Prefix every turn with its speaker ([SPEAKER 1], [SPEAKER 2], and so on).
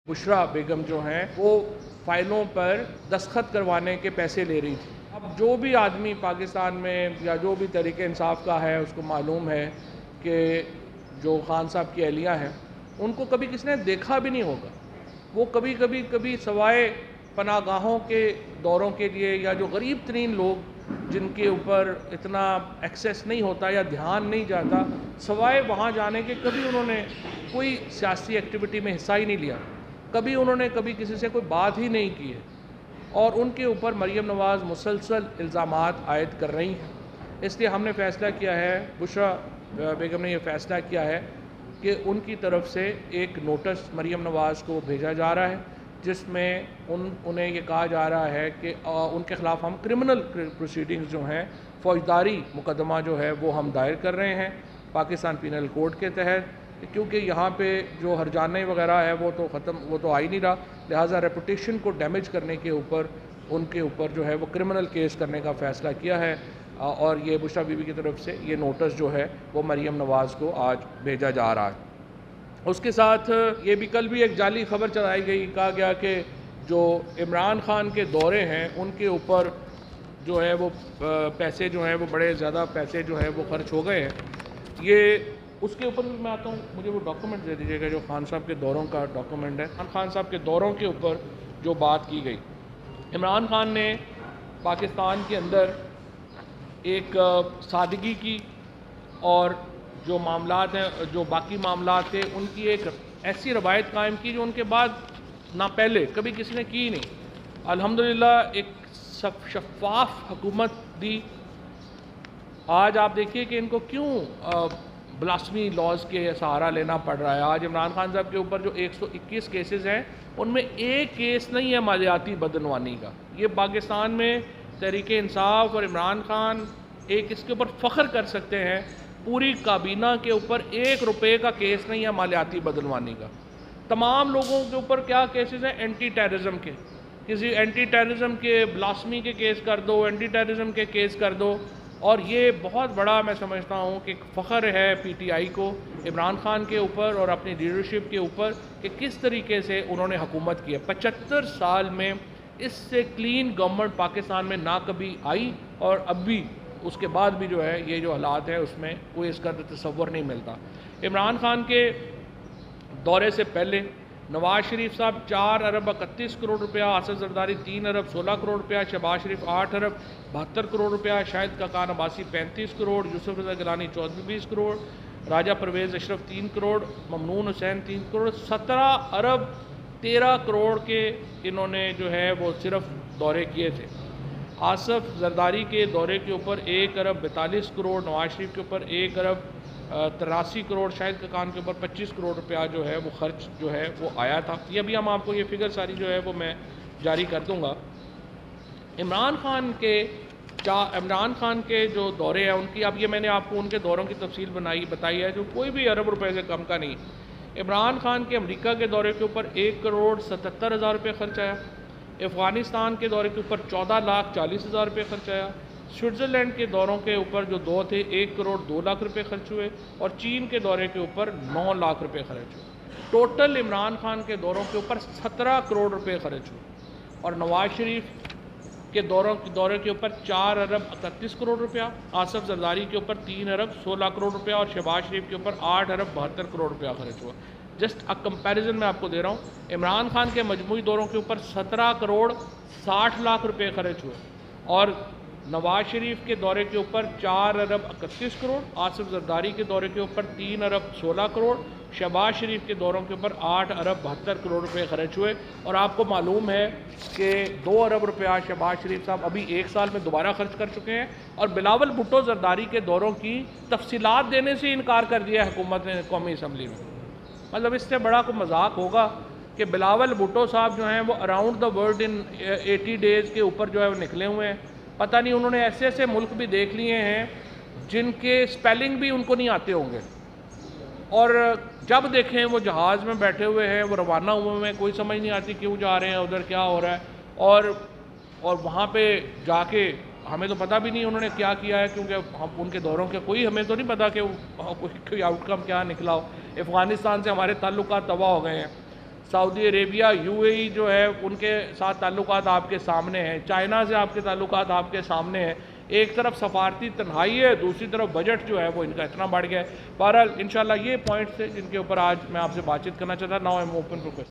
[SPEAKER 1] बुशरा बेगम जो हैं वो फ़ाइलों पर दस्तखत करवाने के पैसे ले रही थी। अब जो भी आदमी पाकिस्तान में या जो भी तरीक़े इंसाफ का है उसको मालूम है कि जो खान साहब की अहलिया हैं उनको कभी किसी ने देखा भी नहीं होगा। वो कभी सवाए पनागाहों के दौरों के लिए या जो गरीब तरीन लोग जिनके ऊपर इतना एक्सेस नहीं होता या ध्यान नहीं जाता, सवाए वहाँ जाने के कभी उन्होंने कोई सियासी एक्टिविटी में हिस्सा ही नहीं लिया। कभी उन्होंने कभी किसी से कोई बात ही नहीं की है और उनके ऊपर मरीम नवाज़ मुसलसल इल्ज़ामात आयद कर रही हैं। इसलिए हमने फ़ैसला किया है, बुशरा बेगम ने यह फ़ैसला किया है कि उनकी तरफ से एक नोटिस मरीम नवाज़ को भेजा जा रहा है जिसमें उन्हें ये कहा जा रहा है कि उनके ख़िलाफ़ हम क्रिमिनल प्रोसीडिंग्स जो हैं, फ़ौजदारी मुकदमा जो है वो हम दायर कर रहे हैं पाकिस्तान पीनल कोड के तहत, क्योंकि यहाँ पे जो हरजाने वगैरह है वो तो आ ही नहीं रहा। लिहाजा रेपुटेशन को डैमेज करने के ऊपर उनके ऊपर जो है वो क्रिमिनल केस करने का फ़ैसला किया है और ये बुशरा बीबी की तरफ से ये नोटिस जो है वो मरीम नवाज़ को आज भेजा जा रहा है। उसके साथ ये भी कल भी एक जाली खबर चलाई गई, कहा गया कि जो इमरान खान के दौरे हैं उनके ऊपर जो है वो पैसे जो हैं वो बड़े ज़्यादा पैसे जो हैं वो खर्च हो गए हैं। ये उसके ऊपर भी मैं आता हूँ, मुझे वो डॉक्यूमेंट दे दीजिएगा जो खान साहब के दौरों का डॉक्यूमेंट है। खान साहब के दौरों के ऊपर जो बात की गई, इमरान खान ने पाकिस्तान के अंदर एक सादगी की और जो मामलात हैं, जो बाकी मामलात थे, उनकी एक ऐसी रवायत कायम की जो उनके बाद ना पहले कभी किसी ने की नहीं। अल्हम्दुलिल्लाह एक शफ़ाफ़ हुकूमत दी। आज आप देखिए कि इनको क्यों ब्लास्फेमी लॉज के सहारा लेना पड़ रहा है। आज इमरान खान साहब के ऊपर जो 121 केसेस हैं उनमें एक केस नहीं है मालियाती बदनवानी का। ये पाकिस्तान में तहरीक इंसाफ और इमरान खान एक इसके ऊपर फ़ख्र कर सकते हैं, पूरी काबीना के ऊपर 1 रुपये का केस नहीं है मालियाती बदनवानी का। तमाम लोगों के ऊपर क्या केसेस हैं, एंटी टेररिज्म के, किसी एंटी टेररिज्म के, ब्लास्फेमी के केस कर दो, एंटी टेररिज्म के केस कर दो। और ये बहुत बड़ा मैं समझता हूँ कि फ़ख्र है पीटीआई को इमरान खान के ऊपर और अपनी लीडरशिप के ऊपर कि किस तरीके से उन्होंने हुकूमत की है। 75 साल में इससे क्लीन गवर्नमेंट पाकिस्तान में ना कभी आई और अब भी उसके बाद भी जो है ये जो हालात है उसमें कोई इसका तसव्वुर नहीं मिलता। इमरान खान के दौरे से पहले नवाज़ शरीफ साहब 4 अरब 31 करोड़ रुपया, आसिफ जरदारी 3 अरब 16 करोड़ रुपया, शहबाज शरीफ 8 अरब 72 करोड़ रुपया, शाहिद खाकान अब्बासी 35 करोड़, यूसुफ रज़ा गिलानी 24 करोड़, राजा परवेज़ अशरफ 3 करोड़, ममनून हुसैन 3 करोड़, 17 अरब 13 करोड़ के इन्होंने जो है वो सिर्फ दौरे किए थे। आसिफ जरदारी के दौरे के ऊपर 1 अरब 42 करोड़, नवाज़ शरीफ के ऊपर 1 अरब 83 करोड़, शाहिद खाकान के ऊपर 25 करोड़ रुपया जो है वो खर्च जो है वो आया था। ये अभी हम आपको ये फिगर सारी जो है वो मैं जारी कर दूँगा। इमरान खान के जो दौरे हैं उनकी, अब ये मैंने आपको उनके दौरों की तफसील बताई है जो कोई भी अरब रुपए से कम का नहीं। इमरान खान के अमेरिका के दौरे के ऊपर 1 करोड़ 77 हज़ार रुपये खर्च आया। अफ़गानिस्तान के दौरे के ऊपर 14,40,000 रुपये खर्च आया। स्विट्ज़रलैंड के दौरों के ऊपर जो 2 थे 1 करोड़ 2 लाख रुपये खर्च हुए और चीन के दौरे के ऊपर 9 लाख रुपये खर्च हुए। टोटल इमरान खान के दौरों के ऊपर 17 करोड़ रुपये खर्च हुए और नवाज़ शरीफ के दौरे के ऊपर 4 अरब 31 करोड़ रुपया, आसिफ जरदारी के ऊपर 3 अरब 16 करोड़ रुपया और शहबाज शरीफ के ऊपर 8 अरब 72 करोड़ रुपया खर्च हुआ। जस्ट कंपैरिजन मैं आपको दे रहा हूँ। इमरान खान के मजमूई दौरों के ऊपर 17 करोड़ 60 लाख रुपये खर्च हुए और नवाज़ शरीफ के दौरे के ऊपर 4 अरब 31 करोड़, आसिफ जरदारी के दौरे के ऊपर 3 अरब 16 करोड़, शहबाज शरीफ के दौरों के ऊपर 8 अरब 72 करोड़ रुपए खर्च हुए। और आपको मालूम है कि 2 अरब रुपया शहबाज शरीफ साहब अभी 1 साल में दोबारा खर्च कर चुके हैं और बिलावल भुट्टो जरदारी के दौरों की तफसीलात देने से इनकार कर दिया हुकूमत ने कौमी असम्बली में। मतलब इससे बड़ा कोई मजाक होगा कि बिलावल भुट्टो साहब जो हैं वो around the world in 80 days के ऊपर जो है वो निकले हुए हैं। पता नहीं उन्होंने ऐसे ऐसे मुल्क भी देख लिए हैं जिनके स्पेलिंग भी उनको नहीं आते होंगे और जब देखें वो जहाज़ में बैठे हुए हैं, वो रवाना हुए हैं, कोई समझ नहीं आती क्यों जा रहे हैं, उधर क्या हो रहा है और वहाँ पे जाके हमें तो पता भी नहीं उन्होंने क्या किया है, क्योंकि हम उनके दौरों के कोई हमें तो नहीं पता कि कोई आउटकम क्या निकला हो। अफ़गानिस्तान से हमारे ताल्लुकात तबाह हो गए हैं। سعودی عربیہ UAE جو ہے ان کے ساتھ تعلقات آپ کے سامنے ہیں، چائنا سے آپ کے تعلقات آپ کے سامنے ہیں. ایک طرف سفارتی تنہائی ہے، دوسری طرف بجٹ جو ہے وہ ان کا اتنا بڑھ گیا ہے. بہرحال انشاءاللہ یہ پوائنٹس تھے جن کے اوپر آج میں آپ سے بات چیت کرنا چاہتا. Now I am open for question.